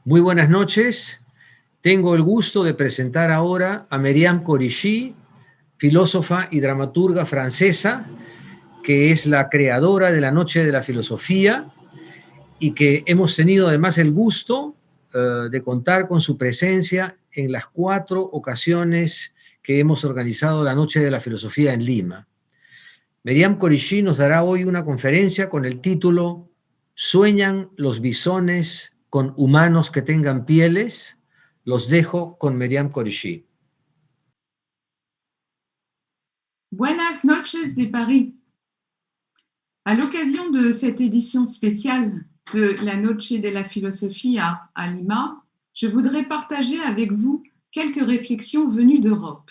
Muy buenas noches. Tengo el gusto de presentar ahora a Meriam Qureshi, filósofa y dramaturga francesa, que es la creadora de la Noche de la Filosofía y que hemos tenido además el gusto de contar con su presencia en las 4 ocasiones que hemos organizado la Noche de la Filosofía en Lima. Meriam Qureshi nos dará hoy una conferencia con el título ¿Sueñan los bisones con humanos que tengan pieles? Los dejo con Meriam Qureshi. Buenas noches de Paris. À l'occasion de cette édition spéciale de la Noche de la Filosofía à Lima, je voudrais partager avec vous quelques réflexions venues d'Europe.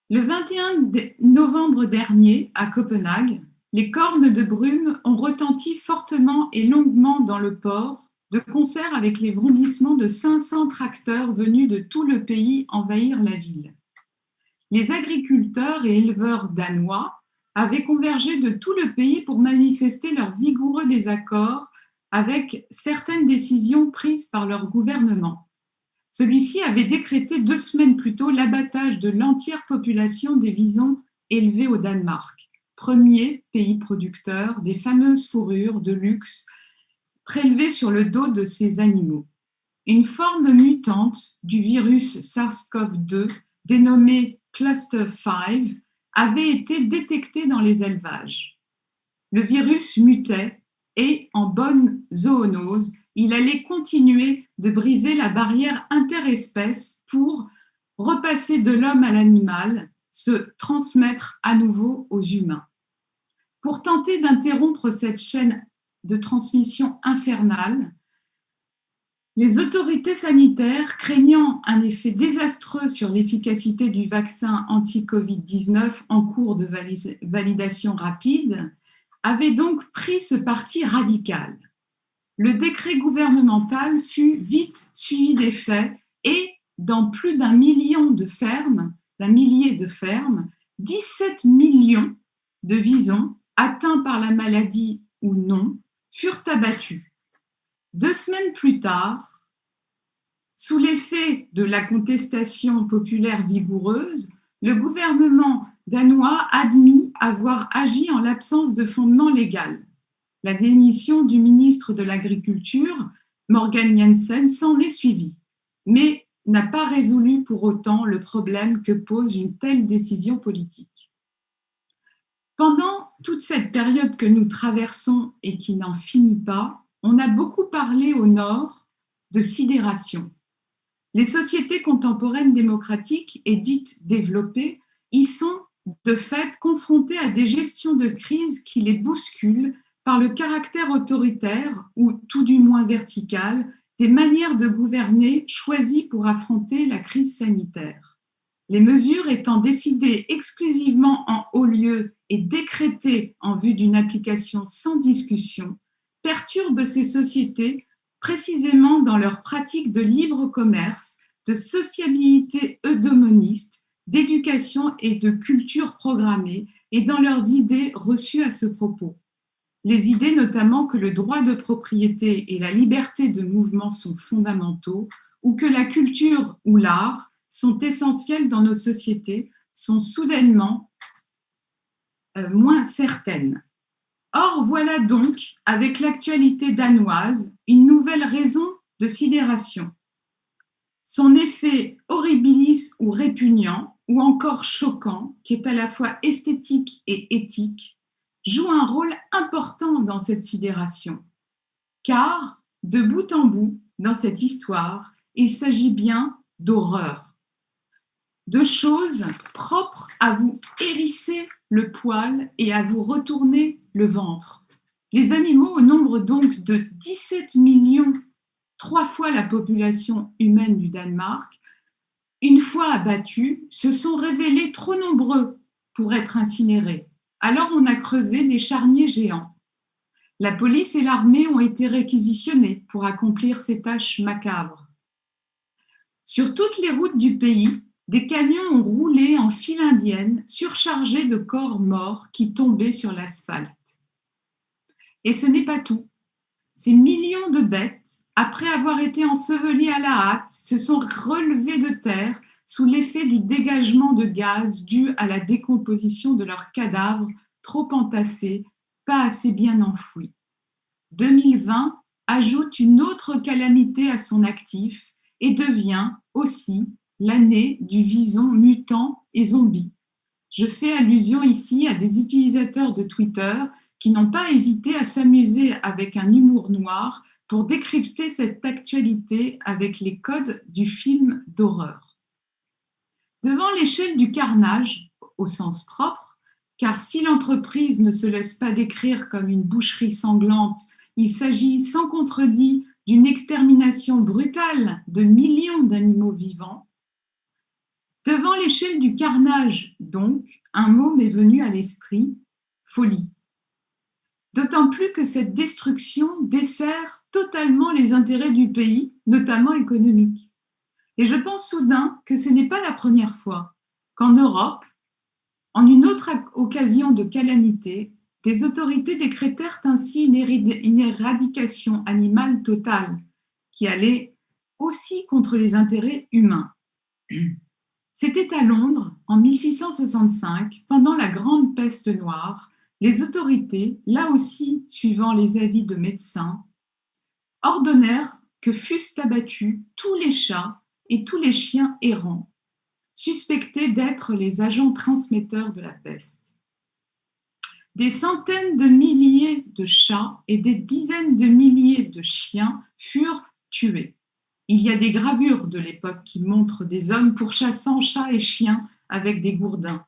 Le 21 novembre dernier, à Copenhague, les cornes de brume ont retenti fortement et longuement dans le port, de concert avec les vrombissements de 500 tracteurs venus de tout le pays envahir la ville. Les agriculteurs et éleveurs danois avaient convergé de tout le pays pour manifester leur vigoureux désaccord avec certaines décisions prises par leur gouvernement. Celui-ci avait décrété 2 semaines plus tôt l'abattage de l'entière population des visons élevés au Danemark, premier pays producteur des fameuses fourrures de luxe prélevées sur le dos de ces animaux. Une forme mutante du virus SARS-CoV-2, dénommée Cluster 5, avait été détectée dans les élevages. Le virus mutait et, en bonne zoonose, il allait continuer de briser la barrière interespèce pour repasser de l'homme à l'animal, se transmettre à nouveau aux humains. Pour tenter d'interrompre cette chaîne de transmission infernale, les autorités sanitaires, craignant un effet désastreux sur l'efficacité du vaccin anti-Covid-19 en cours de validation rapide, avaient donc pris ce parti radical. Le décret gouvernemental fut vite suivi des faits et, dans plus d'un millier de fermes, 17 millions de visons atteints par la maladie ou non furent abattus. 2 semaines plus tard, sous l'effet de la contestation populaire vigoureuse, le gouvernement danois admit avoir agi en l'absence de fondement légal. La démission du ministre de l'Agriculture, Morgan Jensen, s'en est suivie, mais n'a pas résolu pour autant le problème que pose une telle décision politique. Pendant toute cette période que nous traversons et qui n'en finit pas, on a beaucoup parlé au Nord de sidération. Les sociétés contemporaines démocratiques et dites développées y sont de fait confrontées à des gestions de crise qui les bousculent par le caractère autoritaire ou tout du moins vertical des manières de gouverner choisies pour affronter la crise sanitaire. Les mesures étant décidées exclusivement en haut lieu et décrétées en vue d'une application sans discussion, perturbent ces sociétés précisément dans leurs pratiques de libre commerce, de sociabilité eudamoniste, d'éducation et de culture programmée, et dans leurs idées reçues à ce propos. Les idées notamment que le droit de propriété et la liberté de mouvement sont fondamentaux, ou que la culture ou l'art sont essentiels dans nos sociétés, sont soudainement moins certaines. Or, voilà donc, avec l'actualité danoise, une nouvelle raison de sidération. Son effet horribilis ou répugnant, ou encore choquant, qui est à la fois esthétique et éthique, joue un rôle important dans cette sidération. Car, de bout en bout, dans cette histoire, il s'agit bien d'horreur, de choses propres à vous hérisser le poil et à vous retourner le ventre. Les animaux, au nombre donc de 17 millions, 3 fois la population humaine du Danemark, une fois abattus, se sont révélés trop nombreux pour être incinérés. Alors on a creusé des charniers géants. La police et l'armée ont été réquisitionnées pour accomplir ces tâches macabres. Sur toutes les routes du pays, des camions ont roulé en file indienne, surchargés de corps morts qui tombaient sur l'asphalte. Et ce n'est pas tout. Ces millions de bêtes, après avoir été ensevelies à la hâte, se sont relevées de terre sous l'effet du dégagement de gaz dû à la décomposition de leurs cadavres trop entassés, pas assez bien enfouis. 2020 ajoute une autre calamité à son actif et devient aussi l'année du vison mutant et zombie. Je fais allusion ici à des utilisateurs de Twitter qui n'ont pas hésité à s'amuser avec un humour noir pour décrypter cette actualité avec les codes du film d'horreur. Devant l'échelle du carnage, au sens propre, car si l'entreprise ne se laisse pas décrire comme une boucherie sanglante, il s'agit sans contredit d'une extermination brutale de millions d'animaux vivants. Devant l'échelle du carnage, donc, un mot m'est venu à l'esprit, folie. D'autant plus que cette destruction dessert totalement les intérêts du pays, notamment économiques. Et je pense soudain que ce n'est pas la première fois qu'en Europe, en une autre occasion de calamité, des autorités décrétèrent ainsi une éradication animale totale qui allait aussi contre les intérêts humains. C'était à Londres, en 1665, pendant la Grande Peste noire, les autorités, là aussi suivant les avis de médecins, ordonnèrent que fussent abattus tous les chats et tous les chiens errants, suspectés d'être les agents transmetteurs de la peste. Des centaines de milliers de chats et des dizaines de milliers de chiens furent tués. Il y a des gravures de l'époque qui montrent des hommes pourchassant chats et chiens avec des gourdins.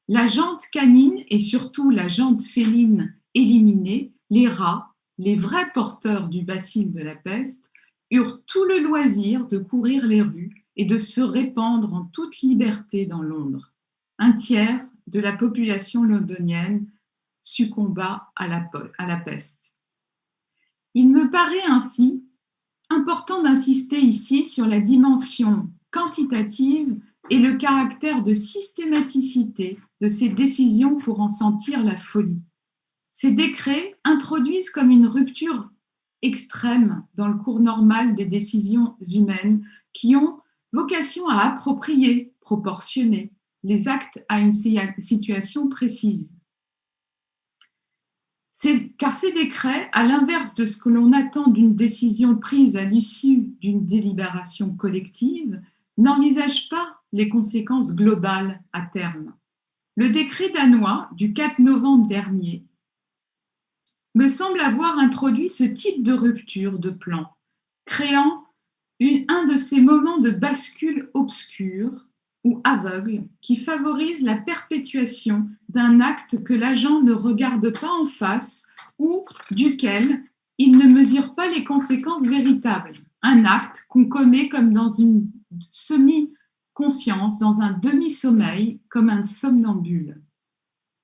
La jante canine et surtout la jante féline éliminée, les rats, les vrais porteurs du bacille de la peste, eurent tout le loisir de courir les rues et de se répandre en toute liberté dans Londres. Un tiers de la population londonienne succomba à la peste. Il me paraît ainsi important d'insister ici sur la dimension quantitative et le caractère de systématicité de ces décisions pour en sentir la folie. Ces décrets introduisent comme une rupture extrême dans le cours normal des décisions humaines qui ont vocation à approprier, proportionner les actes à une situation précise. Car ces décrets, à l'inverse de ce que l'on attend d'une décision prise à l'issue d'une délibération collective, n'envisagent pas les conséquences globales à terme. Le décret danois du 4 novembre dernier me semble avoir introduit ce type de rupture de plan, créant un de ces moments de bascule obscure ou aveugle qui favorise la perpétuation d'un acte que l'agent ne regarde pas en face ou duquel il ne mesure pas les conséquences véritables. Un acte qu'on commet comme dans une semi-conscience, dans un demi-sommeil, comme un somnambule.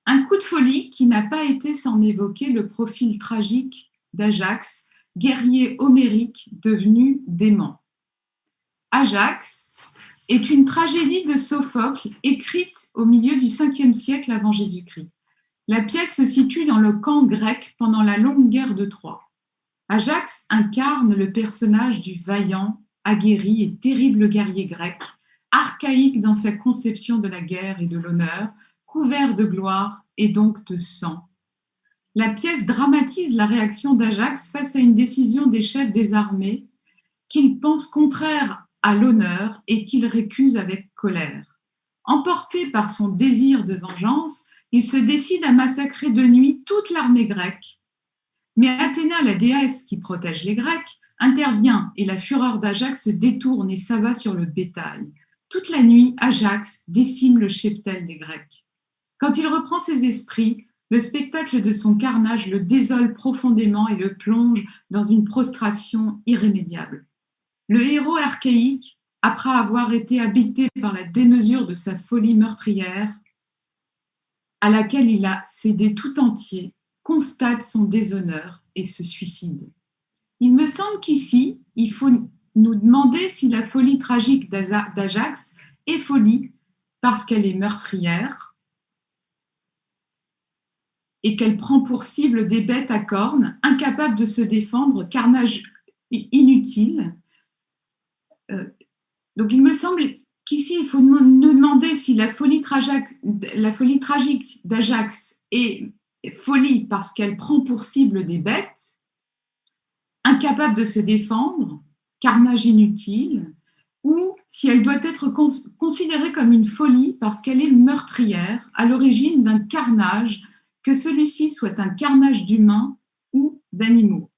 Un coup de folie qui n'a pas été sans évoquer le profil tragique d'Ajax, guerrier homérique devenu dément. Ajax est une tragédie de Sophocle écrite au milieu du 5e siècle avant Jésus-Christ. La pièce se situe dans le camp grec pendant la longue guerre de Troie. Ajax incarne le personnage du vaillant, aguerri et terrible guerrier grec, archaïque dans sa conception de la guerre et de l'honneur, couvert de gloire et donc de sang. La pièce dramatise la réaction d'Ajax face à une décision des chefs des armées qu'il pense contraire à l'honneur et qu'il récuse avec colère. Emporté par son désir de vengeance, il se décide à massacrer de nuit toute l'armée grecque. Mais Athéna, la déesse qui protège les Grecs, intervient et la fureur d'Ajax se détourne et s'abat sur le bétail. Toute la nuit, Ajax décime le cheptel des Grecs. Quand il reprend ses esprits, le spectacle de son carnage le désole profondément et le plonge dans une prostration irrémédiable. Le héros archaïque, après avoir été habité par la démesure de sa folie meurtrière, à laquelle il a cédé tout entier, constate son déshonneur et se suicide. Il me semble qu'ici, il faut nous demander si la folie tragique d'Ajax est folie parce qu'elle est meurtrière, et qu'elle prend pour cible des bêtes à cornes, incapables de se défendre, carnage inutile. Donc il me semble qu'ici, il faut nous demander si la folie tragique d'Ajax est folie parce qu'elle prend pour cible des bêtes, incapables de se défendre, carnage inutile, ou si elle doit être considérée comme une folie parce qu'elle est meurtrière, à l'origine d'un carnage, que celui-ci soit un carnage d'humains ou d'animaux.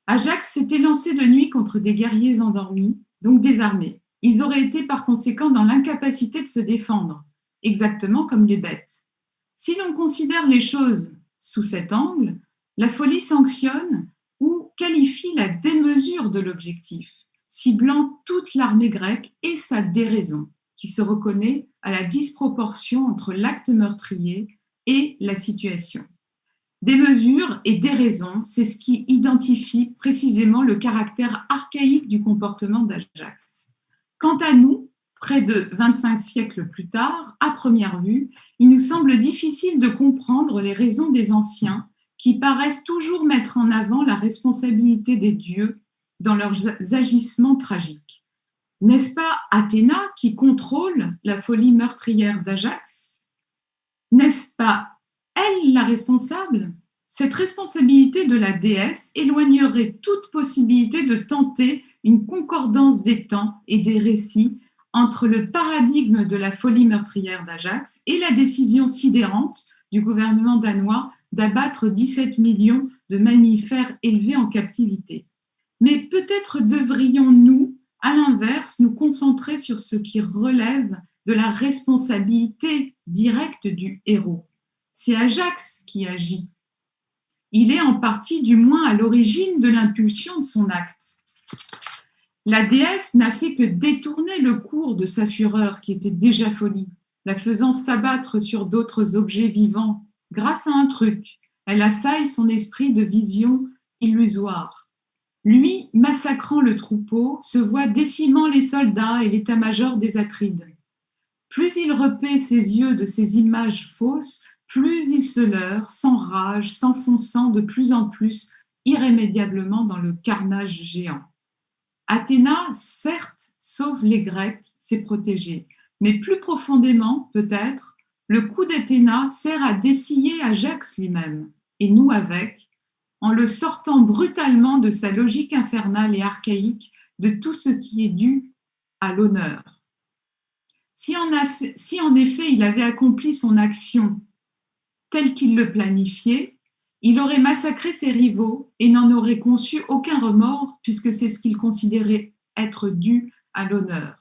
Ajax s'était lancé de nuit contre des guerriers endormis, donc désarmés. Ils auraient été par conséquent dans l'incapacité de se défendre, exactement comme les bêtes. Si l'on considère les choses sous cet angle, la folie sanctionne ou qualifie la démesure de l'objectif, ciblant toute l'armée grecque et sa déraison, qui se reconnaît à la disproportion entre l'acte meurtrier et la situation. Démesure et déraison, c'est ce qui identifie précisément le caractère archaïque du comportement d'Ajax. Quant à nous, près de 25 siècles plus tard, à première vue, il nous semble difficile de comprendre les raisons des anciens qui paraissent toujours mettre en avant la responsabilité des dieux dans leurs agissements tragiques. N'est-ce pas Athéna qui contrôle la folie meurtrière d'Ajax? N'est-ce pas elle la responsable? Cette responsabilité de la déesse éloignerait toute possibilité de tenter une concordance des temps et des récits entre le paradigme de la folie meurtrière d'Ajax et la décision sidérante du gouvernement danois d'abattre 17 millions de mammifères élevés en captivité. Mais peut-être devrions-nous, à l'inverse, nous concentrer sur ce qui relève de la responsabilité directe du héros. C'est Ajax qui agit. Il est en partie, du moins, à l'origine de l'impulsion de son acte. La déesse n'a fait que détourner le cours de sa fureur qui était déjà folie, la faisant s'abattre sur d'autres objets vivants grâce à un truc. Elle assaille son esprit de vision illusoire. Lui, massacrant le troupeau, se voit décimant les soldats et l'état-major des Atrides. Plus il repaît ses yeux de ces images fausses, plus il se leurre, s'enrage, s'enfonçant de plus en plus irrémédiablement dans le carnage géant. Athéna, certes, sauve les Grecs, ses protégés, mais plus profondément, peut-être, le coup d'Athéna sert à dessiller Ajax lui-même, et nous avec, en le sortant brutalement de sa logique infernale et archaïque de tout ce qui est dû à l'honneur. Si en effet il avait accompli son action tel qu'il le planifiait, il aurait massacré ses rivaux et n'en aurait conçu aucun remords puisque c'est ce qu'il considérait être dû à l'honneur.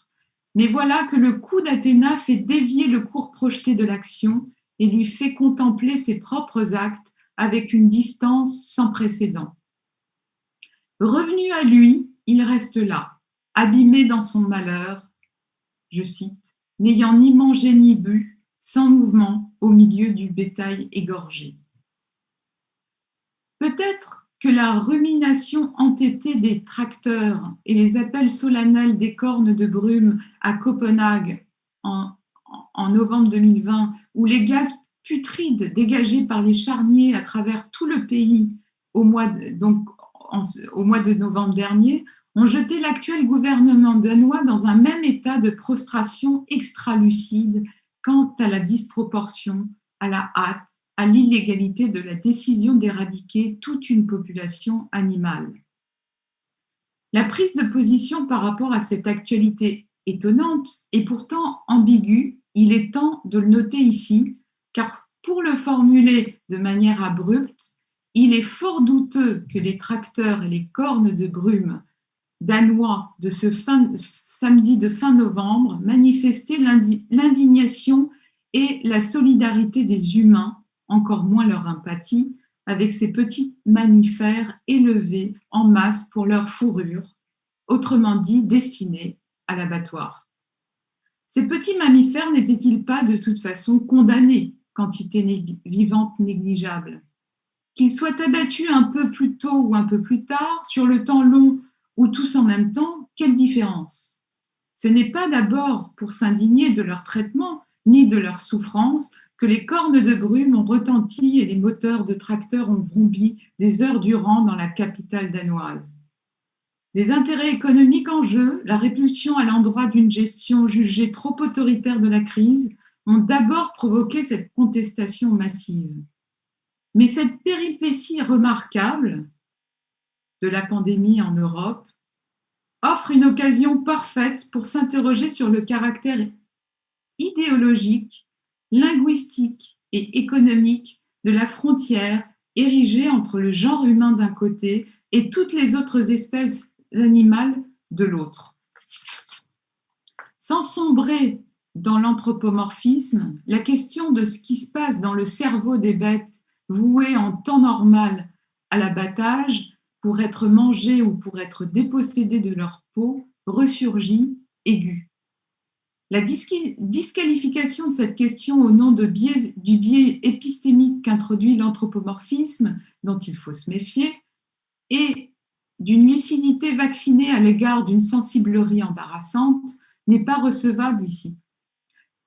Mais voilà que le coup d'Athéna fait dévier le cours projeté de l'action et lui fait contempler ses propres actes avec une distance sans précédent. Revenu à lui, il reste là, abîmé dans son malheur, je cite, n'ayant ni mangé ni bu, sans mouvement, au milieu du bétail égorgé. Peut-être que la rumination entêtée des tracteurs et les appels solennels des cornes de brume à Copenhague en novembre 2020, ou les gaz putrides dégagés par les charniers à travers tout le pays au mois de novembre dernier, ont jeté l'actuel gouvernement danois dans un même état de prostration extra-lucide quant à la disproportion, à la hâte, à l'illégalité de la décision d'éradiquer toute une population animale. La prise de position par rapport à cette actualité étonnante est pourtant ambiguë, il est temps de le noter ici, car pour le formuler de manière abrupte, il est fort douteux que les tracteurs et les cornes de brume danois de ce samedi de fin novembre manifestaient l'indignation et la solidarité des humains, encore moins leur empathie, avec ces petits mammifères élevés en masse pour leur fourrure, autrement dit destinés à l'abattoir. Ces petits mammifères n'étaient-ils pas de toute façon condamnés, quantité vivante négligeable? Qu'ils soient abattus un peu plus tôt ou un peu plus tard, sur le temps long ou tous en même temps, quelle différence? Ce n'est pas d'abord pour s'indigner de leur traitement, ni de leur souffrance, que les cornes de brume ont retenti et les moteurs de tracteurs ont vrombli des heures durant dans la capitale danoise. Les intérêts économiques en jeu, la répulsion à l'endroit d'une gestion jugée trop autoritaire de la crise, ont d'abord provoqué cette contestation massive. Mais cette péripétie remarquable de la pandémie en Europe offre une occasion parfaite pour s'interroger sur le caractère idéologique, linguistique et économique de la frontière érigée entre le genre humain d'un côté et toutes les autres espèces animales de l'autre. Sans sombrer dans l'anthropomorphisme, la question de ce qui se passe dans le cerveau des bêtes vouées en temps normal à l'abattage pour être mangées ou pour être dépossédées de leur peau ressurgit aiguë. La disqualification de cette question au nom du biais épistémique qu'introduit l'anthropomorphisme, dont il faut se méfier, et d'une lucidité vaccinée à l'égard d'une sensiblerie embarrassante, n'est pas recevable ici.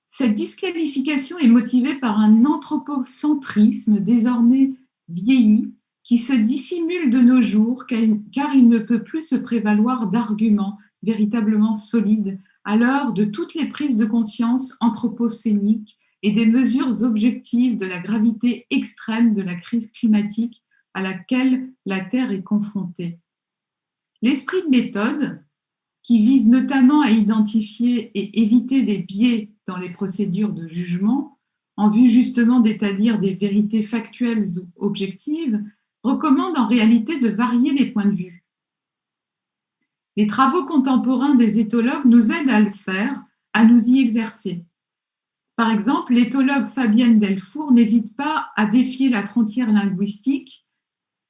Cette disqualification est motivée par un anthropocentrisme désormais vieilli qui se dissimule de nos jours car il ne peut plus se prévaloir d'arguments véritablement solides à l'heure de toutes les prises de conscience anthropocéniques et des mesures objectives de la gravité extrême de la crise climatique à laquelle la Terre est confrontée. L'esprit de méthode, qui vise notamment à identifier et éviter des biais dans les procédures de jugement, en vue justement d'établir des vérités factuelles ou objectives, recommande en réalité de varier les points de vue. Les travaux contemporains des éthologues nous aident à le faire, à nous y exercer. Par exemple, l'éthologue Fabienne Delfour n'hésite pas à défier la frontière linguistique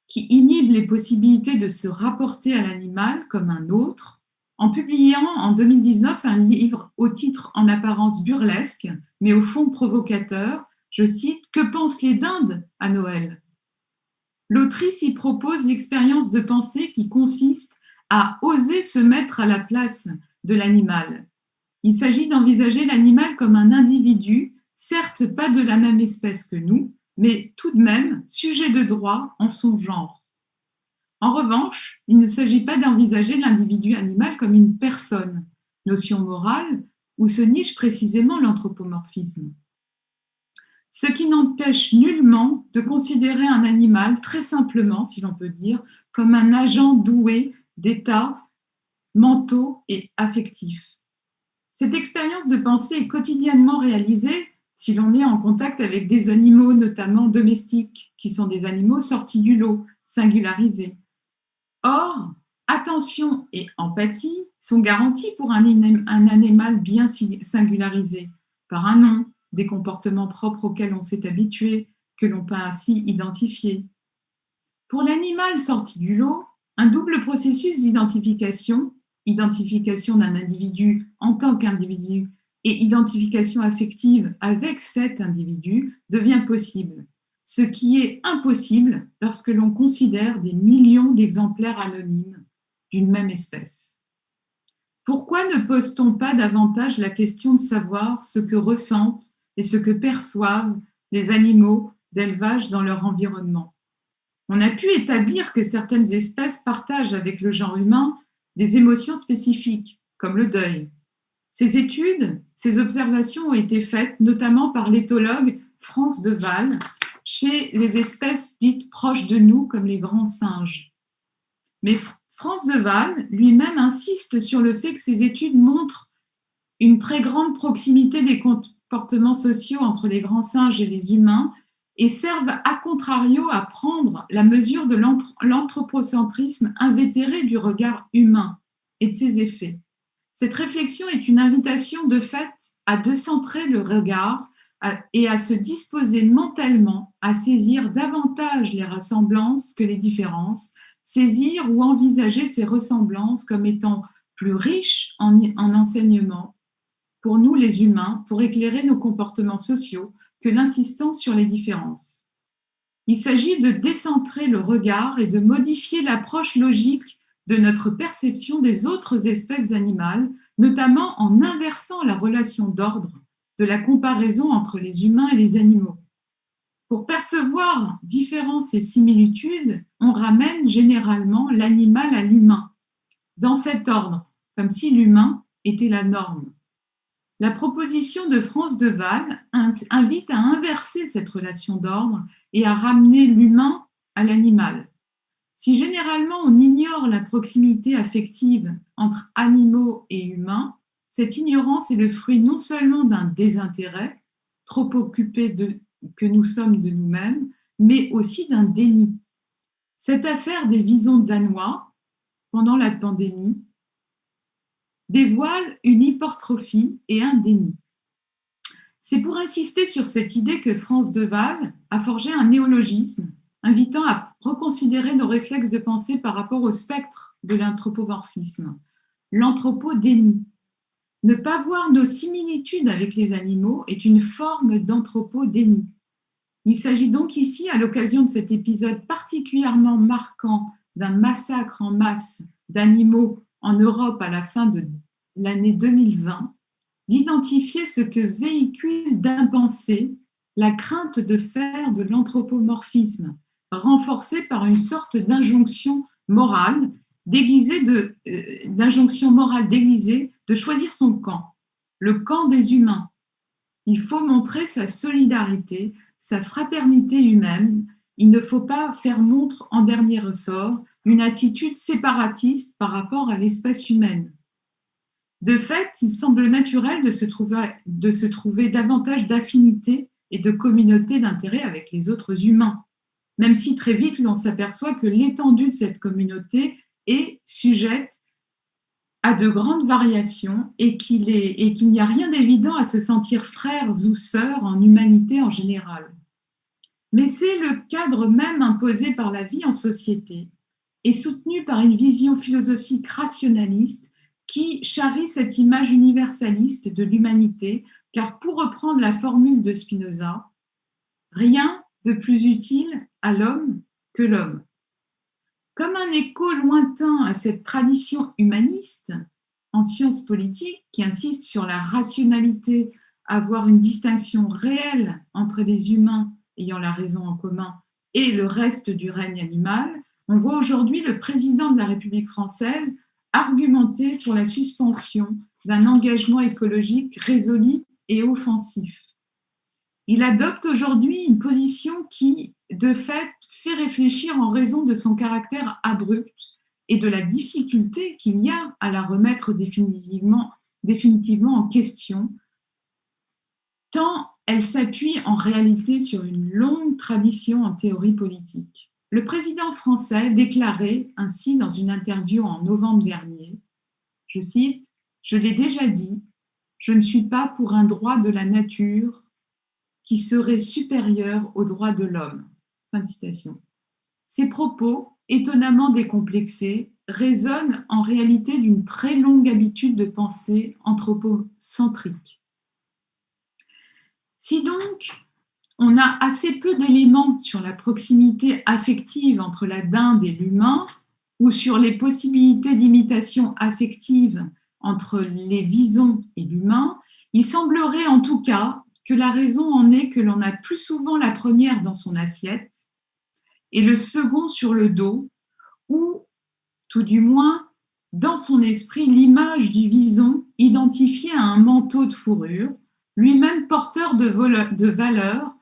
qui inhibe les possibilités de se rapporter à l'animal comme un autre, en publiant en 2019 un livre au titre en apparence burlesque, mais au fond provocateur, je cite « Que pensent les dindes à Noël ?» L'autrice y propose l'expérience de pensée qui consiste à oser se mettre à la place de l'animal. Il s'agit d'envisager l'animal comme un individu, certes pas de la même espèce que nous, mais tout de même sujet de droit en son genre. En revanche, il ne s'agit pas d'envisager l'individu animal comme une personne, notion morale, où se niche précisément l'anthropomorphisme. Ce qui n'empêche nullement de considérer un animal très simplement, si l'on peut dire, comme un agent doué d'états mentaux et affectifs. Cette expérience de pensée est quotidiennement réalisée si l'on est en contact avec des animaux, notamment domestiques, qui sont des animaux sortis du lot, singularisés. Or, attention et empathie sont garanties pour un animal bien singularisé, par un nom, des comportements propres auxquels on s'est habitué, que l'on peut ainsi identifier. Pour l'animal sorti du lot, un double processus d'identification, identification d'un individu en tant qu'individu et identification affective avec cet individu devient possible, ce qui est impossible lorsque l'on considère des millions d'exemplaires anonymes d'une même espèce. Pourquoi ne pose-t-on pas davantage la question de savoir ce que ressentent et ce que perçoivent les animaux d'élevage dans leur environnement ? On a pu établir que certaines espèces partagent avec le genre humain des émotions spécifiques, comme le deuil. Ces études, ces observations ont été faites notamment par l'éthologue France de Waal chez les espèces dites proches de nous, comme les grands singes. Mais France de Waal lui-même insiste sur le fait que ces études montrent une très grande proximité des comportements sociaux entre les grands singes et les humains et servent à contrario à prendre la mesure de l'anthropocentrisme invétéré du regard humain et de ses effets. Cette réflexion est une invitation de fait à décentrer le regard et à se disposer mentalement à saisir davantage les ressemblances que les différences, saisir ou envisager ces ressemblances comme étant plus riches en enseignement pour nous les humains, pour éclairer nos comportements sociaux, que l'insistance sur les différences. Il s'agit de décentrer le regard et de modifier l'approche logique de notre perception des autres espèces animales, notamment en inversant la relation d'ordre de la comparaison entre les humains et les animaux. Pour percevoir différences et similitudes, on ramène généralement l'animal à l'humain, dans cet ordre, comme si l'humain était la norme. La proposition de France de Waal invite à inverser cette relation d'ordre et à ramener l'humain à l'animal. Si généralement on ignore la proximité affective entre animaux et humains, cette ignorance est le fruit non seulement d'un désintérêt, trop occupé que nous sommes de nous-mêmes, mais aussi d'un déni. Cette affaire des visons danois, pendant la pandémie, dévoile une hypertrophie et un déni. C'est pour insister sur cette idée que France de Waal a forgé un néologisme, invitant à reconsidérer nos réflexes de pensée par rapport au spectre de l'anthropomorphisme, l'anthropodénie. Ne pas voir nos similitudes avec les animaux est une forme d'anthropodénie. Il s'agit donc ici, à l'occasion de cet épisode particulièrement marquant d'un massacre en masse d'animaux en Europe à la fin de l'année 2020, d'identifier ce que véhicule d'impensé la crainte de faire de l'anthropomorphisme, renforcée par une sorte d'injonction morale déguisée de choisir son camp, le camp des humains. Il faut montrer sa solidarité, sa fraternité humaine. Il ne faut pas faire montre en dernier ressort une attitude séparatiste par rapport à l'espèce humaine. De fait, il semble naturel de se trouver davantage d'affinité et de communauté d'intérêt avec les autres humains, même si très vite l'on s'aperçoit que l'étendue de cette communauté est sujette à de grandes variations et qu'il n'y a rien d'évident à se sentir frères ou sœurs en humanité en général. Mais c'est le cadre même imposé par la vie en société et soutenu par une vision philosophique rationaliste qui charrie cette image universaliste de l'humanité, car pour reprendre la formule de Spinoza, rien de plus utile à l'homme que l'homme. Comme un écho lointain à cette tradition humaniste en sciences politiques qui insiste sur la rationalité, avoir une distinction réelle entre les humains ayant la raison en commun et le reste du règne animal, on voit aujourd'hui le président de la République française argumenter pour la suspension d'un engagement écologique résolu et offensif. Il adopte aujourd'hui une position qui, de fait, fait réfléchir en raison de son caractère abrupt et de la difficulté qu'il y a à la remettre définitivement en question, tant elle s'appuie en réalité sur une longue tradition en théorie politique. Le président français déclarait ainsi dans une interview en novembre dernier, je cite, « Je l'ai déjà dit, je ne suis pas pour un droit de la nature qui serait supérieur aux droits de l'homme. » Fin de citation. Ces propos, étonnamment décomplexés, résonnent en réalité d'une très longue habitude de pensée anthropocentrique. Si donc on a assez peu d'éléments sur la proximité affective entre la dinde et l'humain, ou sur les possibilités d'imitation affective entre les visons et l'humain, il semblerait en tout cas que la raison en est que l'on a plus souvent la première dans son assiette et le second sur le dos, ou tout du moins dans son esprit l'image du vison identifiée à un manteau de fourrure, lui-même porteur de valeurs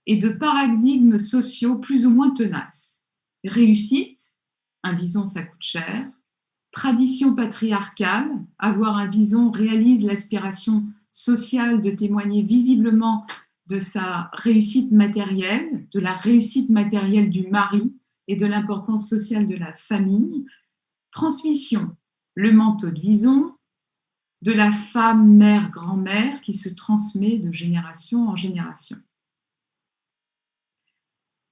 et de paradigmes sociaux plus ou moins tenaces. Réussite, un vison ça coûte cher. Tradition patriarcale, avoir un vison réalise l'aspiration sociale de témoigner visiblement de sa réussite matérielle, de la réussite matérielle du mari et de l'importance sociale de la famille. Transmission, le manteau de vison, de la femme, mère, grand-mère qui se transmet de génération en génération.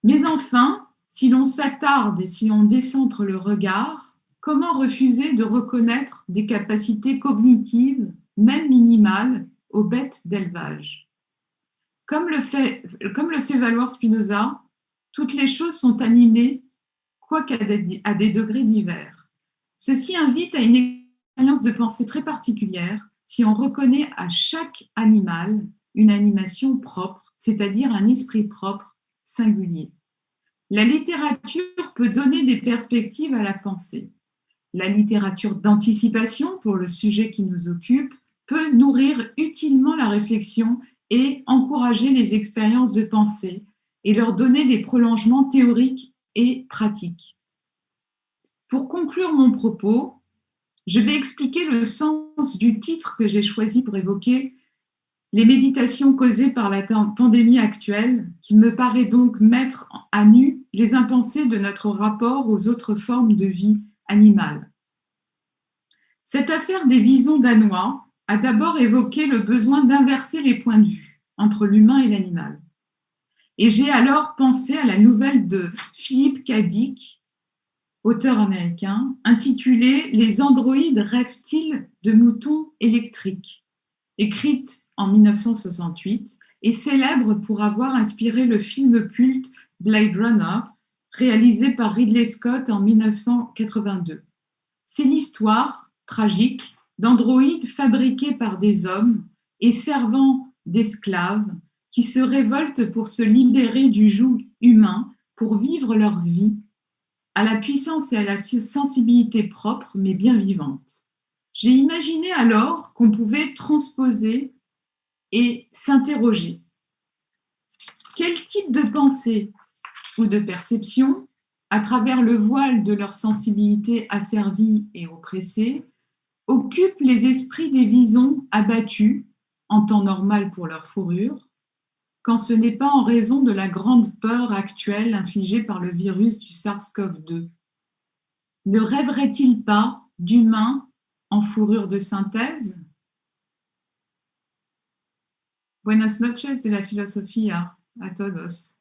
Mais enfin, si l'on s'attarde et si on décentre le regard, comment refuser de reconnaître des capacités cognitives, même minimales, aux bêtes d'élevage ? Comme le fait valoir Spinoza, toutes les choses sont animées, quoiqu'à à des degrés divers. Ceci invite à une expérience de pensée très particulière si on reconnaît à chaque animal une animation propre, c'est-à-dire un esprit propre, singulier. La littérature peut donner des perspectives à la pensée. La littérature d'anticipation, pour le sujet qui nous occupe, peut nourrir utilement la réflexion et encourager les expériences de pensée et leur donner des prolongements théoriques et pratiques. Pour conclure mon propos, je vais expliquer le sens du titre que j'ai choisi pour évoquer les méditations causées par la pandémie actuelle, qui me paraît donc mettre à nu les impensés de notre rapport aux autres formes de vie animale. Cette affaire des visons danois a d'abord évoqué le besoin d'inverser les points de vue entre l'humain et l'animal. Et j'ai alors pensé à la nouvelle de Philip K. Dick, auteur américain, intitulée « Les androïdes rêvent-ils de moutons électriques ?» écrite en 1968 et célèbre pour avoir inspiré le film culte Blade Runner, réalisé par Ridley Scott en 1982. C'est l'histoire tragique d'androïdes fabriqués par des hommes et servant d'esclaves qui se révoltent pour se libérer du joug humain, pour vivre leur vie à la puissance et à la sensibilité propre, mais bien vivante. J'ai imaginé alors qu'on pouvait transposer et s'interroger. Quel type de pensée ou de perception, à travers le voile de leur sensibilité asservie et oppressée, occupe les esprits des visons abattus, en temps normal pour leur fourrure, quand ce n'est pas en raison de la grande peur actuelle infligée par le virus du SARS-CoV-2 ? Ne rêverait-il pas d'humains en fourrure de synthèse? Buenas noches de la filosofía a todos.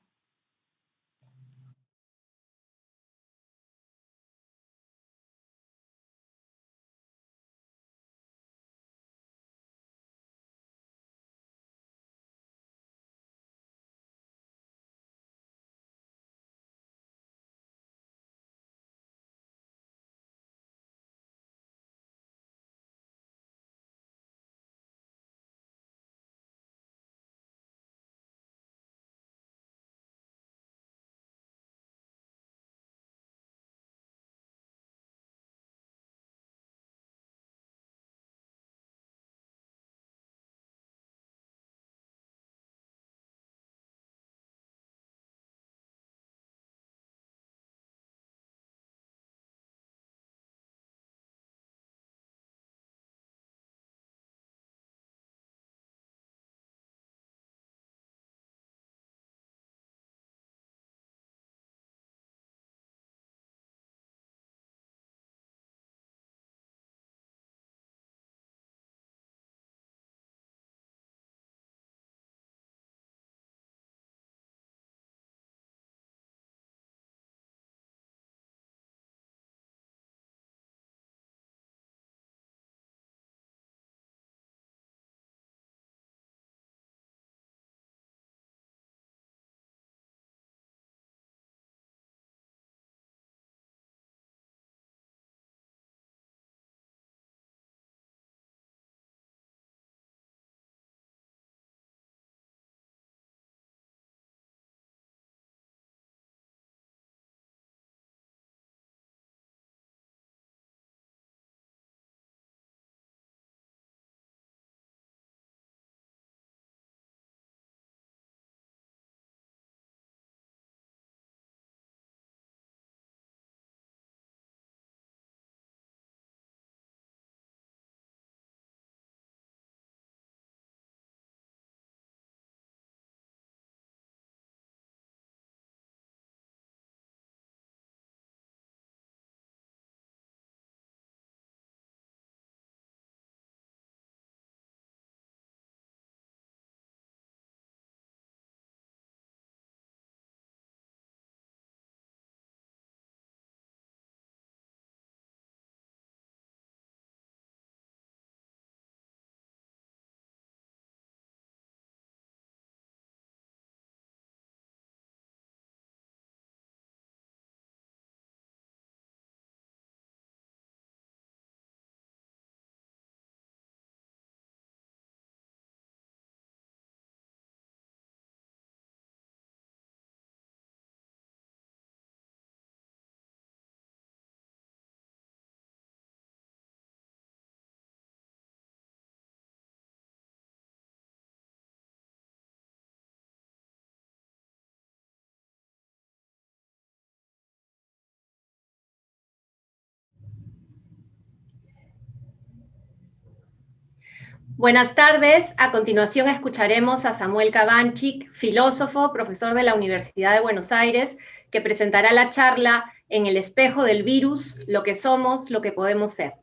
Buenas tardes. A continuación escucharemos a Samuel Cabanchik, filósofo, profesor de la Universidad de Buenos Aires, que presentará la charla En el espejo del virus, lo que somos, lo que podemos ser.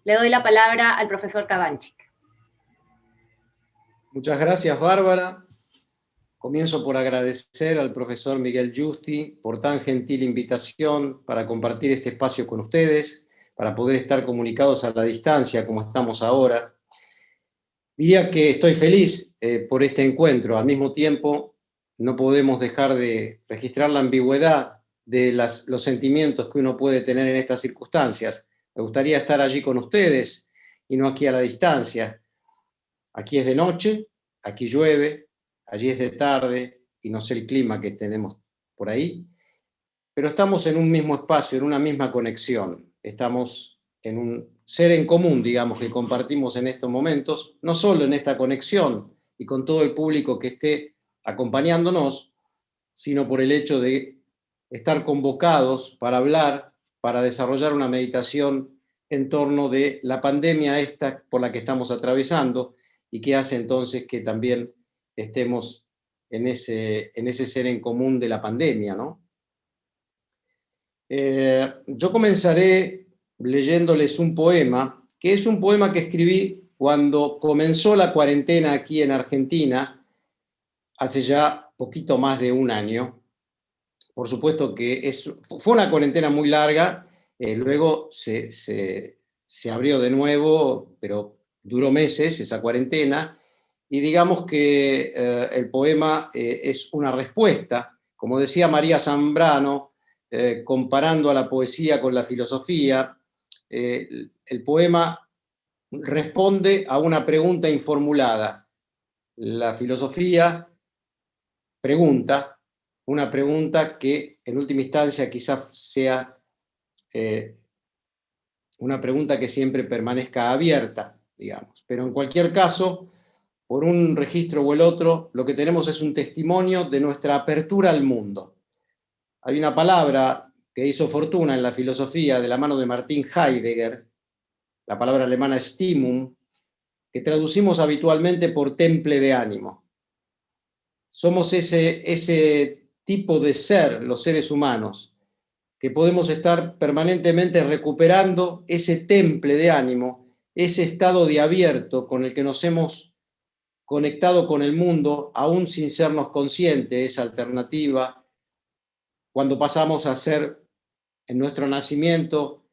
Le doy la palabra al profesor Cabanchik. Muchas gracias, Bárbara. Comienzo por agradecer al profesor Miguel Justi por tan gentil invitación para compartir este espacio con ustedes, para poder estar comunicados a la distancia como estamos ahora. Diría que estoy feliz por este encuentro. Al mismo tiempo, no podemos dejar de registrar la ambigüedad de los sentimientos que uno puede tener en estas circunstancias. Me gustaría estar allí con ustedes y no aquí a la distancia. Aquí es de noche, aquí llueve, allí es de tarde y no sé el clima que tenemos por ahí, pero estamos en un mismo espacio, en una misma conexión. Estamos en un ser en común, digamos, que compartimos en estos momentos, no solo en esta conexión y con todo el público que esté acompañándonos, sino por el hecho de estar convocados para hablar, para desarrollar una meditación en torno de la pandemia esta por la que estamos atravesando y que hace entonces que también estemos en ese ser en común de la pandemia, ¿no? Yo comenzaré leyéndoles un poema, que es un poema que escribí cuando comenzó la cuarentena aquí en Argentina, hace ya poquito más de un año. Por supuesto que fue una cuarentena muy larga, luego se abrió de nuevo, pero duró meses esa cuarentena, y digamos que el poema es una respuesta, como decía María Zambrano, comparando a la poesía con la filosofía, el poema responde a una pregunta informulada. La filosofía pregunta, una pregunta que en última instancia quizás sea una pregunta que siempre permanezca abierta, digamos. Pero en cualquier caso, por un registro o el otro, lo que tenemos es un testimonio de nuestra apertura al mundo. Hay una palabra que hizo fortuna en la filosofía de la mano de Martin Heidegger, la palabra alemana Stimmung, que traducimos habitualmente por temple de ánimo. Somos ese tipo de ser, los seres humanos, que podemos estar permanentemente recuperando ese temple de ánimo, ese estado de abierto con el que nos hemos conectado con el mundo, aún sin sernos conscientes de esa alternativa, cuando pasamos a ser, en nuestro nacimiento,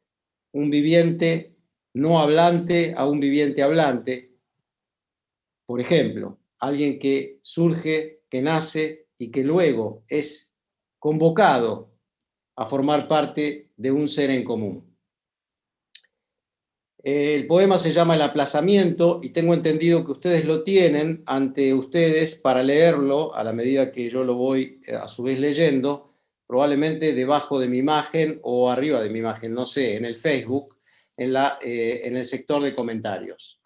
un viviente no hablante a un viviente hablante. Por ejemplo, alguien que surge, que nace y que luego es convocado a formar parte de un ser en común. El poema se llama El aplazamiento y tengo entendido que ustedes lo tienen ante ustedes para leerlo a la medida que yo lo voy a su vez leyendo, probablemente debajo de mi imagen o arriba de mi imagen, no sé, en el Facebook, en el sector de comentarios.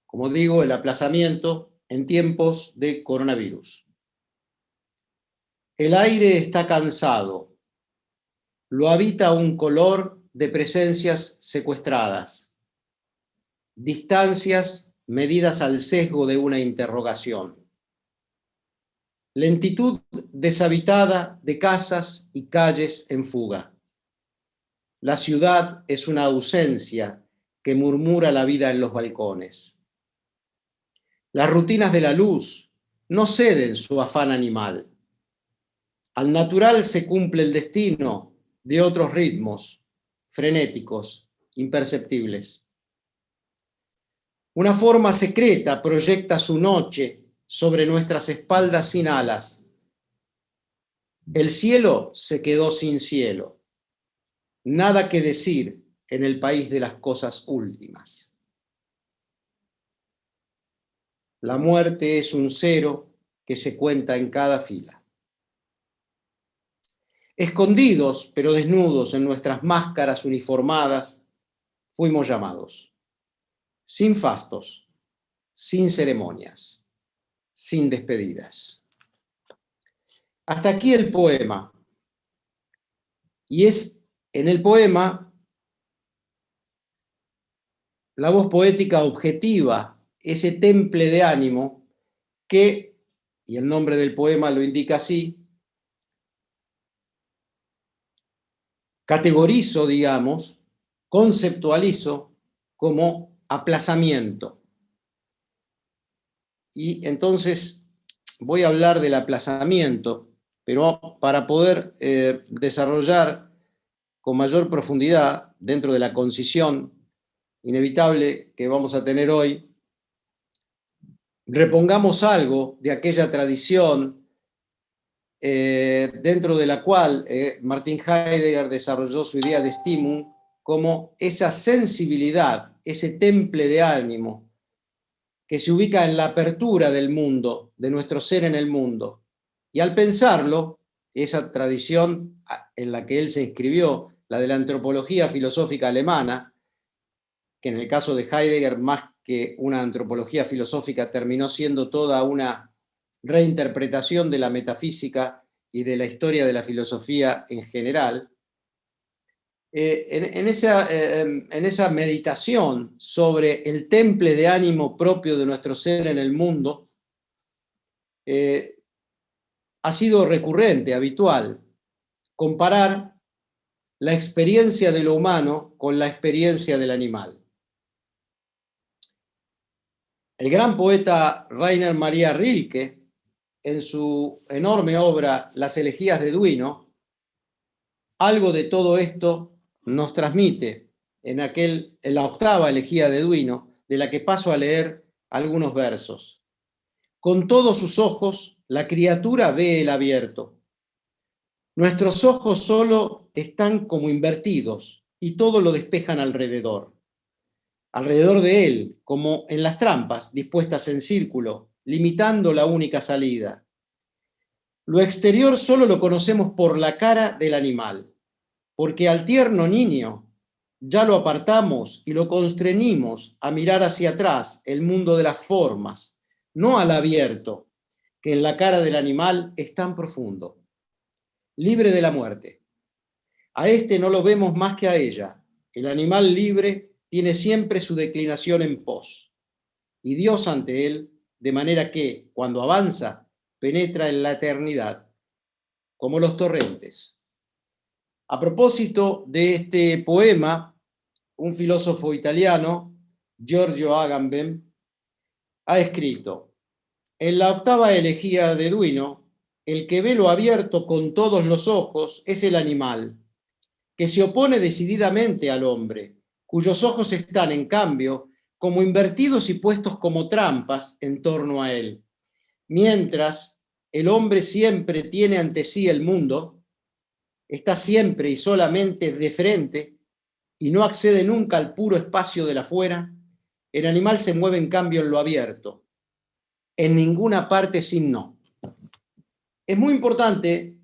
Como digo, el aplazamiento en tiempos de coronavirus. El aire está cansado, lo habita un color de presencias secuestradas, distancias medidas al sesgo de una interrogación, lentitud deshabitada de casas y calles en fuga. La ciudad es una ausencia que murmura la vida en los balcones. Las rutinas de la luz no ceden su afán animal. Al natural se cumple el destino de otros ritmos, frenéticos, imperceptibles. Una forma secreta proyecta su noche sobre nuestras espaldas sin alas. El cielo se quedó sin cielo. Nada que decir en el país de las cosas últimas. La muerte es un cero que se cuenta en cada fila. Escondidos, pero desnudos en nuestras máscaras uniformadas, fuimos llamados. Sin fastos, sin ceremonias, sin despedidas. Hasta aquí el poema. Y es en el poema la voz poética objetiva, ese temple de ánimo que, y el nombre del poema lo indica así, categorizo, digamos, conceptualizo como aplazamiento. Y entonces voy a hablar del aplazamiento, pero para poder desarrollar con mayor profundidad dentro de la concisión inevitable que vamos a tener hoy, repongamos algo de aquella tradición dentro de la cual Martin Heidegger desarrolló su idea de Stimmung como esa sensibilidad, ese temple de ánimo que se ubica en la apertura del mundo, de nuestro ser en el mundo. Y al pensarlo, esa tradición en la que él se inscribió, la de la antropología filosófica alemana, que en el caso de Heidegger, más que una antropología filosófica, terminó siendo toda una reinterpretación de la metafísica y de la historia de la filosofía en general, en esa meditación sobre el temple de ánimo propio de nuestro ser en el mundo, ha sido recurrente, habitual, comparar la experiencia de lo humano con la experiencia del animal. El gran poeta Rainer Maria Rilke, en su enorme obra Las elegías de Duino, algo de todo esto nos transmite en la octava elegía de Duino, de la que paso a leer algunos versos. Con todos sus ojos, la criatura ve el abierto. Nuestros ojos solo están como invertidos y todo lo despejan alrededor. Alrededor de él, como en las trampas dispuestas en círculo, limitando la única salida. Lo exterior solo lo conocemos por la cara del animal, porque al tierno niño ya lo apartamos y lo constreñimos a mirar hacia atrás el mundo de las formas, no al abierto, que en la cara del animal es tan profundo, libre de la muerte. A este no lo vemos más que a ella. El animal libre tiene siempre su declinación en pos, y Dios ante él, de manera que, cuando avanza, penetra en la eternidad, como los torrentes. A propósito de este poema, un filósofo italiano, Giorgio Agamben, ha escrito: en la octava elegía de Duino, el que ve lo abierto con todos los ojos es el animal, que se opone decididamente al hombre, cuyos ojos están, en cambio, como invertidos y puestos como trampas en torno a él. Mientras el hombre siempre tiene ante sí el mundo, está siempre y solamente de frente y no accede nunca al puro espacio del afuera, el animal se mueve en cambio en lo abierto, en ninguna parte sin no. Es muy importante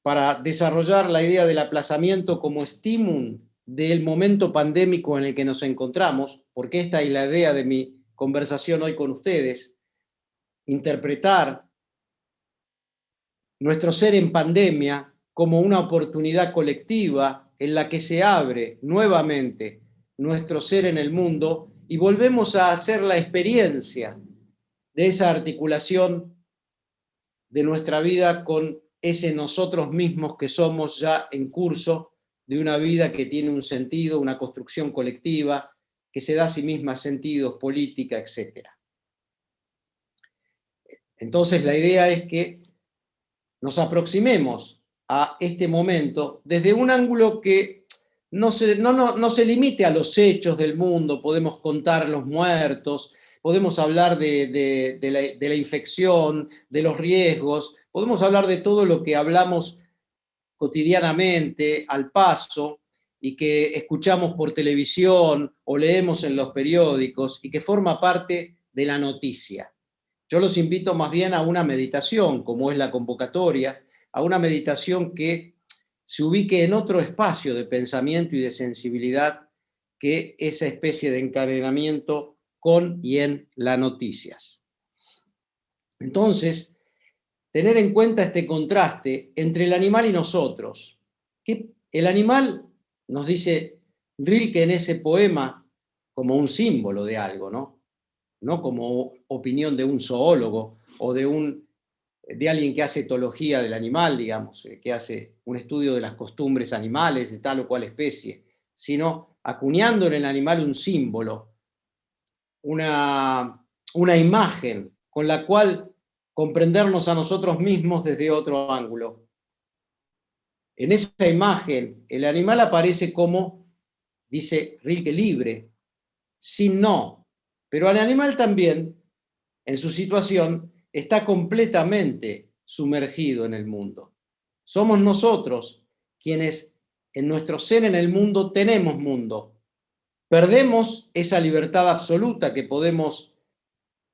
para desarrollar la idea del aplazamiento como estímulo del momento pandémico en el que nos encontramos, porque esta es la idea de mi conversación hoy con ustedes, interpretar nuestro ser en pandemia como una oportunidad colectiva en la que se abre nuevamente nuestro ser en el mundo y volvemos a hacer la experiencia de esa articulación de nuestra vida con ese nosotros mismos que somos ya en curso de una vida que tiene un sentido, una construcción colectiva, que se da a sí misma sentidos, política, etc. Entonces la idea es que nos aproximemos a este momento desde un ángulo que no se limite a los hechos del mundo. Podemos contar los muertos, podemos hablar de la infección, de los riesgos, podemos hablar de todo lo que hablamos cotidianamente, al paso, y que escuchamos por televisión o leemos en los periódicos y que forma parte de la noticia. Yo los invito más bien a una meditación, como es la convocatoria, a una meditación que se ubique en otro espacio de pensamiento y de sensibilidad que esa especie de encadenamiento con y en las noticias. Entonces, tener en cuenta este contraste entre el animal y nosotros. Que el animal, nos dice Rilke en ese poema, como un símbolo de algo, ¿no? No como opinión de un zoólogo o de alguien que hace etología del animal, digamos, que hace un estudio de las costumbres animales de tal o cual especie, sino acuñando en el animal un símbolo, una imagen con la cual comprendernos a nosotros mismos desde otro ángulo. En esa imagen, el animal aparece como, dice Rilke, libre, sin no, pero el animal también, en su situación, está completamente sumergido en el mundo. Somos nosotros quienes en nuestro ser en el mundo tenemos mundo. Perdemos esa libertad absoluta que podemos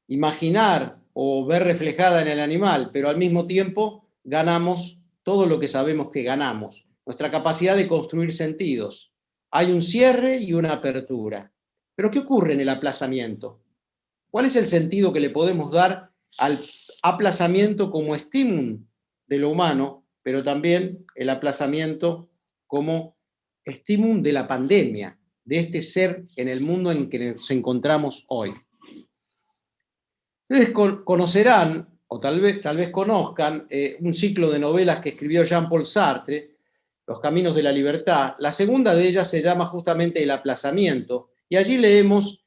imaginar o ver reflejada en el animal, pero al mismo tiempo ganamos todo lo que sabemos que ganamos, nuestra capacidad de construir sentidos. Hay un cierre y una apertura. Pero ¿qué ocurre en el aplazamiento? ¿Cuál es el sentido que le podemos dar al aplazamiento como estímulo de lo humano, pero también el aplazamiento como estímulo de la pandemia, de este ser en el mundo en que nos encontramos hoy? Ustedes conocerán, o tal vez conozcan, un ciclo de novelas que escribió Jean-Paul Sartre, Los Caminos de la Libertad. La segunda de ellas se llama justamente El aplazamiento, y allí leemos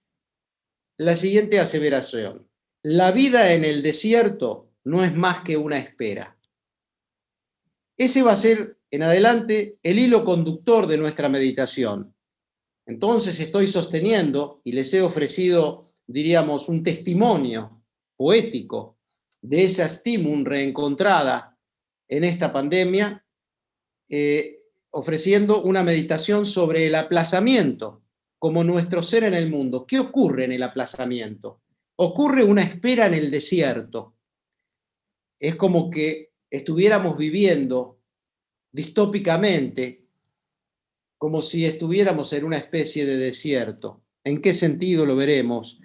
la siguiente aseveración: la vida en el desierto no es más que una espera. Ese va a ser en adelante el hilo conductor de nuestra meditación. Entonces estoy sosteniendo y les he ofrecido, diríamos, un testimonio poético de esa estímulo reencontrada en esta pandemia, ofreciendo una meditación sobre el aplazamiento como nuestro ser en el mundo. ¿Qué ocurre en el aplazamiento? Ocurre una espera en el desierto. Es como que estuviéramos viviendo distópicamente, como si estuviéramos en una especie de desierto. ¿En qué sentido? Lo veremos.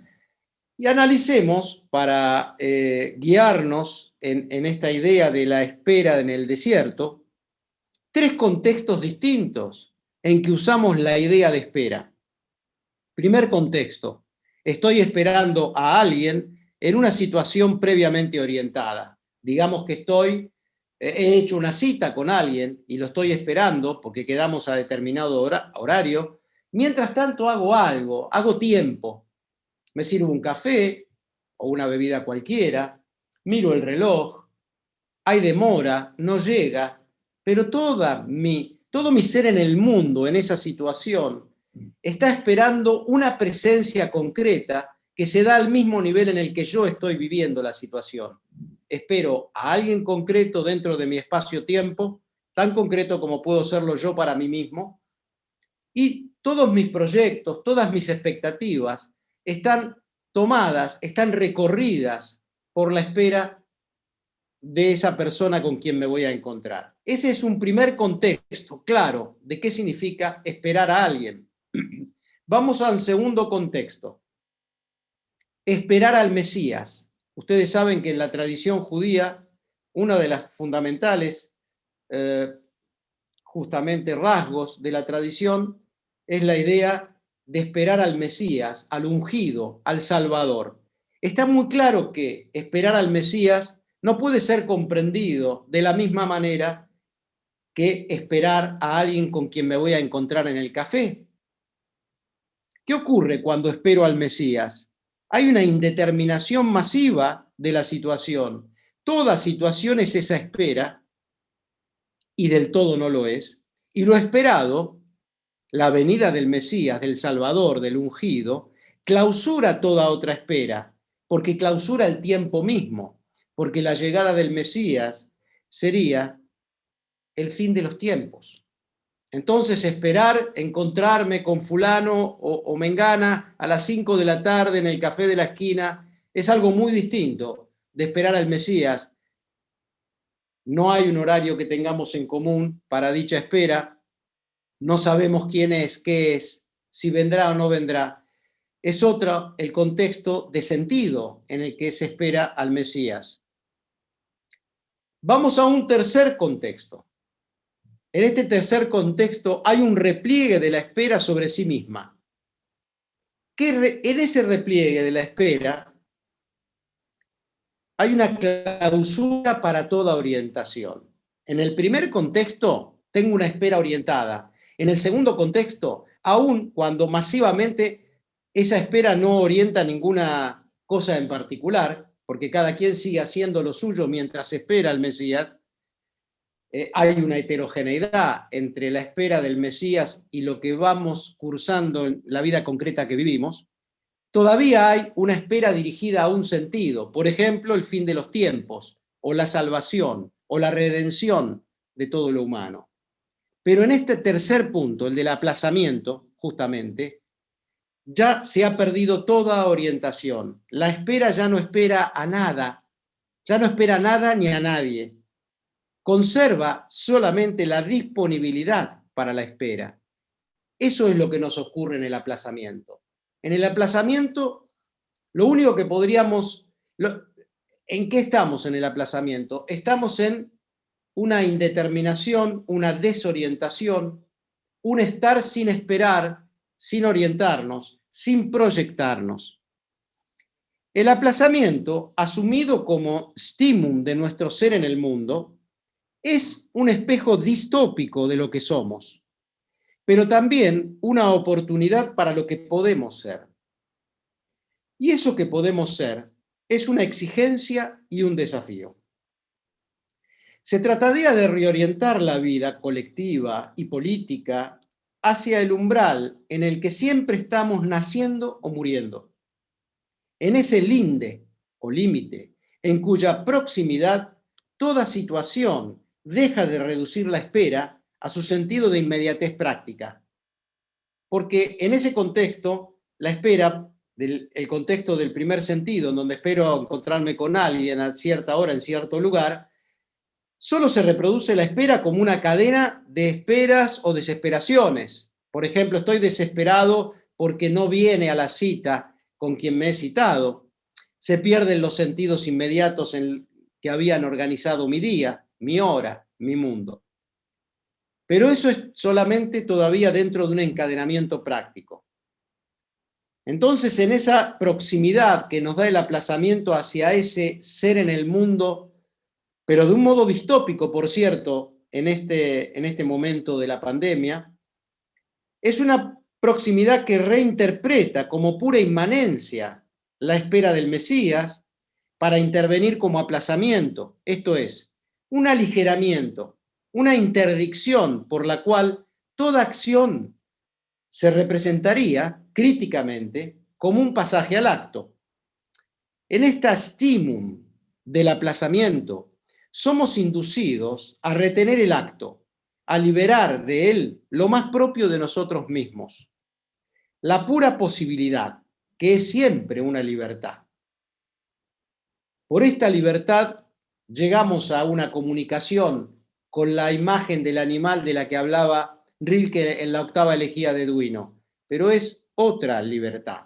Y analicemos, para guiarnos en esta idea de la espera en el desierto, 3 contextos distintos en que usamos la idea de espera. Primer contexto: estoy esperando a alguien en una situación previamente orientada. Digamos que he hecho una cita con alguien y lo estoy esperando porque quedamos a determinado horario. Mientras tanto hago algo, hago tiempo. Me sirvo un café o una bebida cualquiera, miro el reloj, hay demora, no llega, pero todo mi ser en el mundo, en esa situación, está esperando una presencia concreta que se da al mismo nivel en el que yo estoy viviendo la situación. Espero a alguien concreto dentro de mi espacio-tiempo, tan concreto como puedo serlo yo para mí mismo, y todos mis proyectos, todas mis expectativas están tomadas, están recorridas por la espera de esa persona con quien me voy a encontrar. Ese es un primer contexto claro de qué significa esperar a alguien. Vamos al segundo contexto: esperar al Mesías. Ustedes saben que en la tradición judía, una de las fundamentales justamente rasgos de la tradición es la idea de esperar al Mesías, al ungido, al Salvador. Está muy claro que esperar al Mesías no puede ser comprendido de la misma manera que esperar a alguien con quien me voy a encontrar en el café. ¿Qué ocurre cuando espero al Mesías? Hay una indeterminación masiva de la situación. Toda situación es esa espera, y del todo no lo es. Y lo esperado, la venida del Mesías, del Salvador, del ungido, clausura toda otra espera, porque clausura el tiempo mismo, porque la llegada del Mesías sería el fin de los tiempos. Entonces, esperar encontrarme con fulano o mengana a las 5 de la tarde en el café de la esquina es algo muy distinto de esperar al Mesías. No hay un horario que tengamos en común para dicha espera. No sabemos quién es, qué es, si vendrá o no vendrá. Es otro el contexto de sentido en el que se espera al Mesías. Vamos a un tercer contexto. En este tercer contexto hay un repliegue de la espera sobre sí misma. en ese repliegue de la espera hay una clausura para toda orientación. En el primer contexto, tengo una espera orientada. En el segundo contexto, aun cuando masivamente esa espera no orienta ninguna cosa en particular, porque cada quien sigue haciendo lo suyo mientras espera al Mesías, hay una heterogeneidad entre la espera del Mesías y lo que vamos cursando en la vida concreta que vivimos. Todavía hay una espera dirigida a un sentido, por ejemplo, el fin de los tiempos, o la salvación, o la redención de todo lo humano. Pero en este tercer punto, el del aplazamiento, justamente, ya se ha perdido toda orientación. La espera ya no espera a nada, ya no espera a nada ni a nadie. Conserva solamente la disponibilidad para la espera. Eso es lo que nos ocurre en el aplazamiento. En el aplazamiento, lo único que podríamos... ¿En qué estamos en el aplazamiento? Estamos en una indeterminación, una desorientación, un estar sin esperar, sin orientarnos, sin proyectarnos. El aplazamiento, asumido como stimum de nuestro ser en el mundo, es un espejo distópico de lo que somos, pero también una oportunidad para lo que podemos ser. Y eso que podemos ser es una exigencia y un desafío. Se trataría de reorientar la vida colectiva y política hacia el umbral en el que siempre estamos naciendo o muriendo. En ese linde o límite en cuya proximidad toda situación deja de reducir la espera a su sentido de inmediatez práctica. Porque en ese contexto, la espera, el contexto del primer sentido, en donde espero encontrarme con alguien a cierta hora en cierto lugar, solo se reproduce la espera como una cadena de esperas o desesperaciones. Por ejemplo, estoy desesperado porque no viene a la cita con quien me he citado. Se pierden los sentidos inmediatos que habían organizado mi día, mi hora, mi mundo. Pero eso es solamente todavía dentro de un encadenamiento práctico. Entonces, en esa proximidad que nos da el aplazamiento hacia ese ser en el mundo, pero de un modo distópico, por cierto, en este momento de la pandemia, es una proximidad que reinterpreta como pura inmanencia la espera del Mesías para intervenir como aplazamiento, esto es, un aligeramiento, una interdicción por la cual toda acción se representaría críticamente como un pasaje al acto. En esta stimum del aplazamiento, somos inducidos a retener el acto, a liberar de él lo más propio de nosotros mismos, la pura posibilidad, que es siempre una libertad. Por esta libertad llegamos a una comunicación con la imagen del animal de la que hablaba Rilke en la octava elegía de Duino, pero es otra libertad.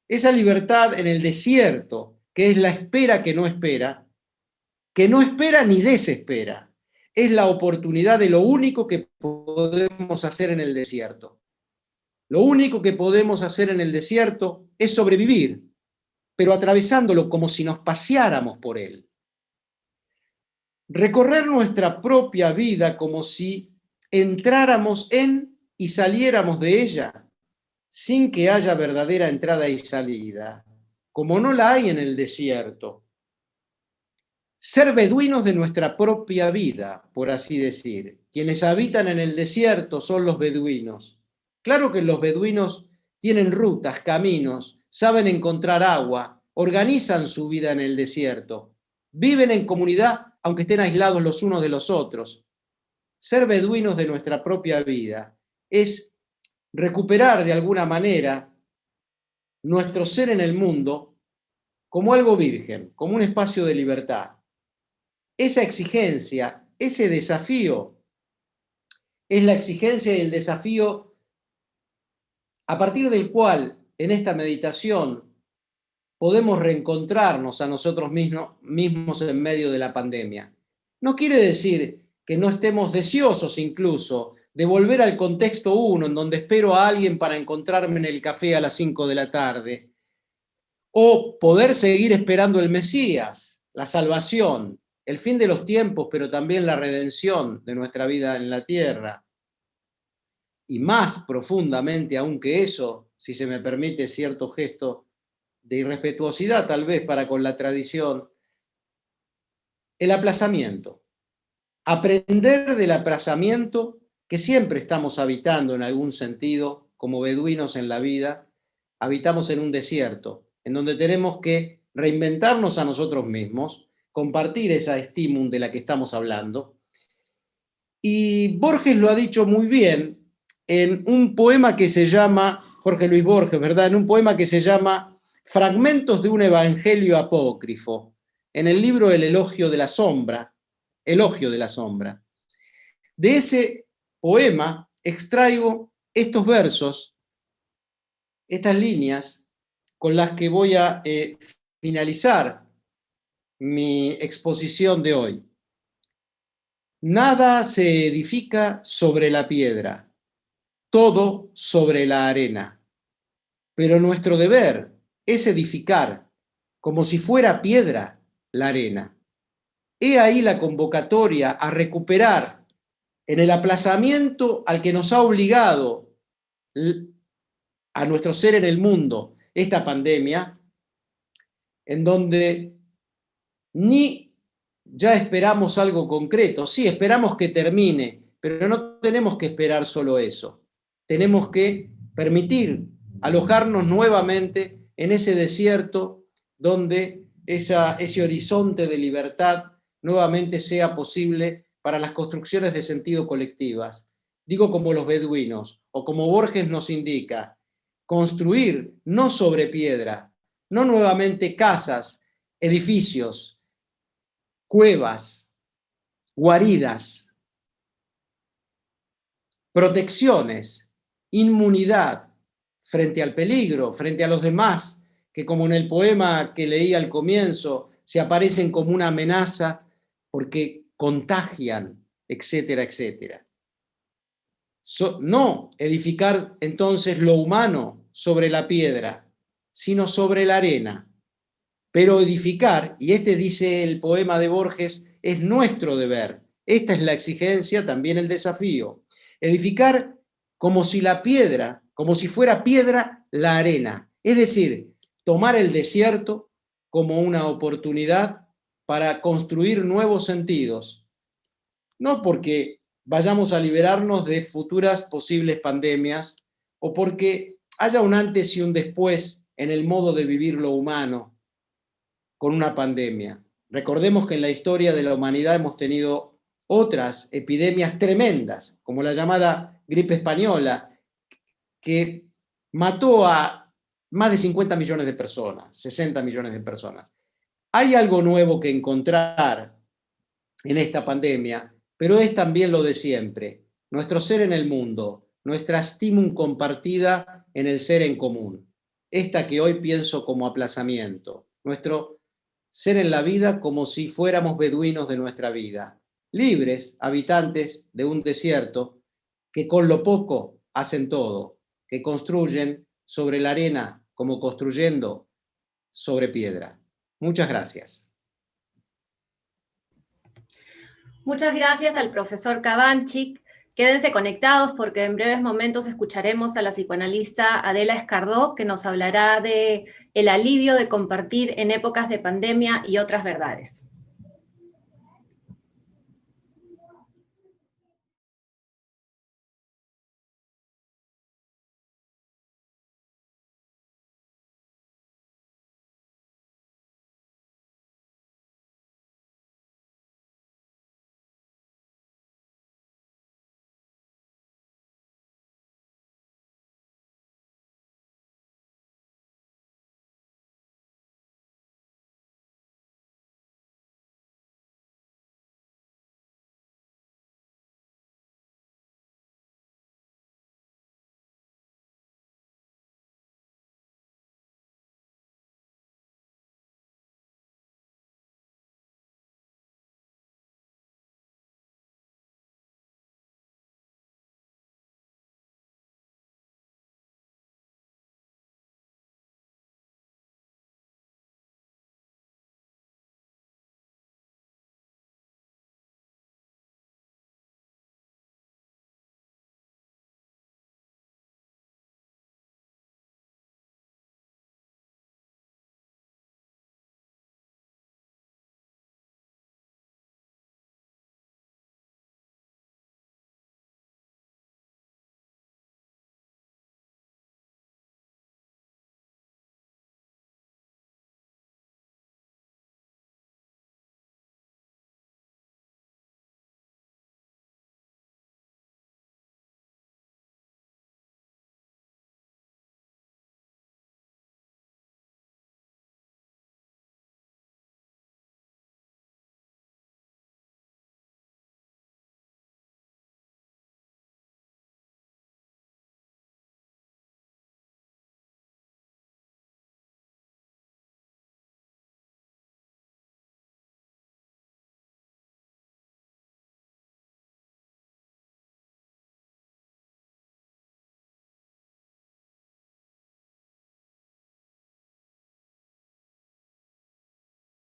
Esa libertad en el desierto, que es la espera que no espera ni desespera, es la oportunidad de lo único que podemos hacer en el desierto. Lo único que podemos hacer en el desierto es sobrevivir, pero atravesándolo como si nos paseáramos por él. Recorrer nuestra propia vida como si entráramos en y saliéramos de ella, sin que haya verdadera entrada y salida, como no la hay en el desierto. Ser beduinos de nuestra propia vida, por así decir. Quienes habitan en el desierto son los beduinos. Claro que los beduinos tienen rutas, caminos, saben encontrar agua, organizan su vida en el desierto, viven en comunidad aunque estén aislados los unos de los otros. Ser beduinos de nuestra propia vida es recuperar de alguna manera nuestro ser en el mundo como algo virgen, como un espacio de libertad. Esa exigencia, ese desafío, es la exigencia y el desafío a partir del cual en esta meditación podemos reencontrarnos a nosotros mismos en medio de la pandemia. No quiere decir que no estemos deseosos incluso de volver al contexto 1, en donde espero a alguien para encontrarme en el café a las 5 de la tarde, o poder seguir esperando el Mesías, la salvación, el fin de los tiempos, pero también la redención de nuestra vida en la tierra. Y más profundamente aún que eso, si se me permite cierto gesto de irrespetuosidad tal vez para con la tradición, el aplazamiento. Aprender del aplazamiento que siempre estamos habitando en algún sentido, como beduinos en la vida, habitamos en un desierto, en donde tenemos que reinventarnos a nosotros mismos, compartir esa estímum de la que estamos hablando. Y Borges lo ha dicho muy bien en un poema que se llama, Jorge Luis Borges, ¿verdad? En un poema que se llama Fragmentos de un Evangelio Apócrifo, en el libro El Elogio de la Sombra. De ese poema extraigo estos versos, estas líneas, con las que voy a finalizar mi exposición de hoy. Nada se edifica sobre la piedra, todo sobre la arena. Pero nuestro deber es edificar, como si fuera piedra, la arena. He ahí la convocatoria a recuperar en el aplazamiento al que nos ha obligado a nuestro ser en el mundo esta pandemia, en donde ni ya esperamos algo concreto, sí, esperamos que termine, pero no tenemos que esperar solo eso. Tenemos que permitir alojarnos nuevamente en ese desierto donde ese horizonte de libertad nuevamente sea posible para las construcciones de sentido colectivas. Digo como los beduinos, o como Borges nos indica, construir no sobre piedra, no nuevamente casas, edificios, cuevas, guaridas, protecciones, inmunidad frente al peligro, frente a los demás, que como en el poema que leí al comienzo, se aparecen como una amenaza porque contagian, etcétera, etcétera. No edificar entonces lo humano sobre la piedra, sino sobre la arena. Pero edificar, y este dice el poema de Borges, es nuestro deber. Esta es la exigencia, también el desafío. Edificar como si la piedra, como si fuera piedra la arena. Es decir, tomar el desierto como una oportunidad para construir nuevos sentidos. No porque vayamos a liberarnos de futuras posibles pandemias o porque haya un antes y un después en el modo de vivir lo humano con una pandemia. Recordemos que en la historia de la humanidad hemos tenido otras epidemias tremendas, como la llamada gripe española, que mató a más de 50 millones de personas, 60 millones de personas. Hay algo nuevo que encontrar en esta pandemia, pero es también lo de siempre, nuestro ser en el mundo, nuestra estimum compartida en el ser en común, esta que hoy pienso como aplazamiento, nuestro ser en la vida como si fuéramos beduinos de nuestra vida, libres, habitantes de un desierto, que con lo poco hacen todo, que construyen sobre la arena como construyendo sobre piedra. Muchas gracias. Muchas gracias al profesor Cabanchik. Quédense conectados porque en breves momentos escucharemos a la psicoanalista Adela Escardó, que nos hablará de el alivio de compartir en épocas de pandemia y otras verdades.